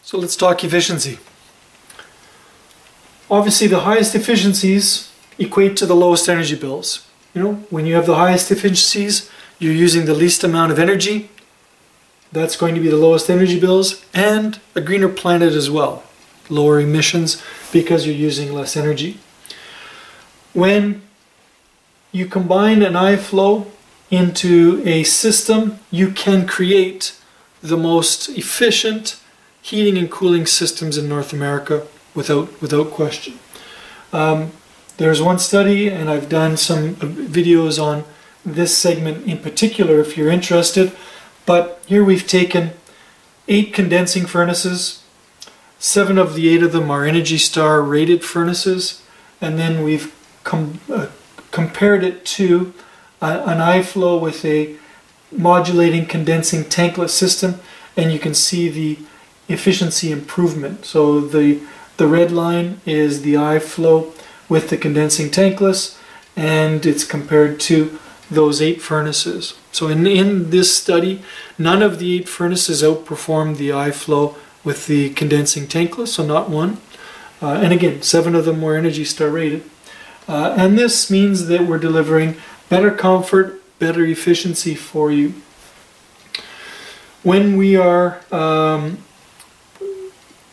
So let's talk efficiency. Obviously the highest efficiencies equate to the lowest energy bills. When you have the highest efficiencies, you're using the least amount of energy. That's going to be the lowest energy bills, and a greener planet as well. Lower emissions because you're using less energy. When you combine an iFLOW into a system, you can create the most efficient heating and cooling systems in North America without question. There's one study, and I've done some videos on this segment in particular if you're interested, but here we've taken 8 condensing furnaces. 7 of the 8 of them are Energy Star rated furnaces, and then we've compared it to an iFLOW with a modulating condensing tankless system, and you can see the efficiency improvement. So the red line is the iFLOW with the condensing tankless, and it's compared to those 8 furnaces. So in this study, none of the 8 furnaces outperformed the iFLOW with the condensing tankless, so not one. And again, 7 of them were Energy Star rated. And this means that we're delivering better comfort, better efficiency for you. When we are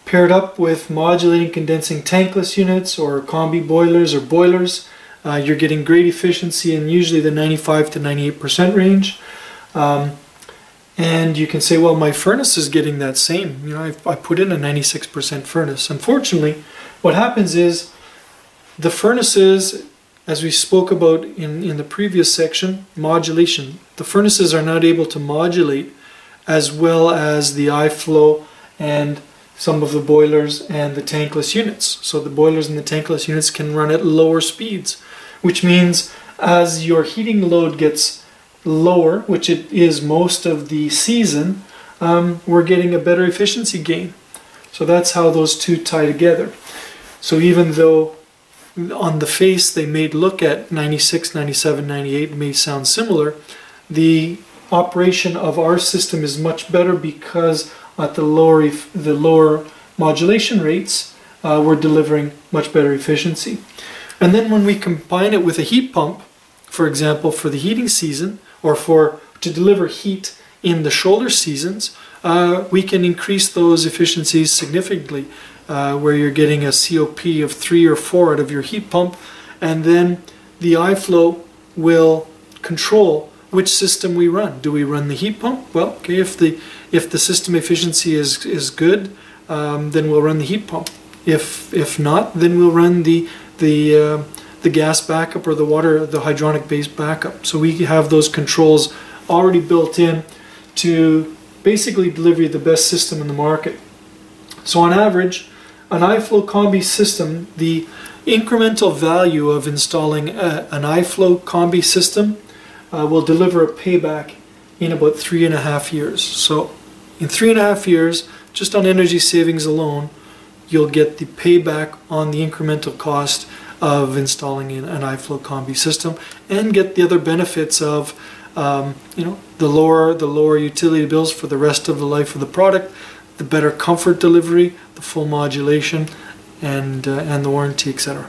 paired up with modulating condensing tankless units or combi boilers or boilers, you're getting great efficiency in usually the 95 to 98% range. And you can say, well, my furnace is getting that same. I put in a 96% furnace. Unfortunately, what happens is the furnaces, as we spoke about in the previous section, modulation, the furnaces are not able to modulate as well as the iFLOW and some of the boilers and the tankless units. So the boilers and the tankless units can run at lower speeds, which means as your heating load gets lower, which it is most of the season, we're getting a better efficiency gain. So that's how those two tie together. So even though on the face they may look at 96, 97, 98 may sound similar, the operation of our system is much better because at the lower modulation rates, we're delivering much better efficiency. And then when we combine it with a heat pump, for example, for the heating season, or to deliver heat in the shoulder seasons, we can increase those efficiencies significantly, where you're getting a COP of 3 or 4 out of your heat pump, and then the iFLOW will control which system we run. Do we run the heat pump? Well, okay, if the system efficiency is good, then we'll run the heat pump. If not, then we'll run the gas backup or the hydronic based backup. So we have those controls already built in to basically deliver you the best system in the market. So on average, an iFLOW combi system, the incremental value of installing an iFLOW combi system will deliver a payback in about 3.5 years. So in 3.5 years, just on energy savings alone, you'll get the payback on the incremental cost of installing an iFLOW combi system, and get the other benefits of the lower utility bills for the rest of the life of the product, the better comfort delivery, the full modulation, and the warranty, etc.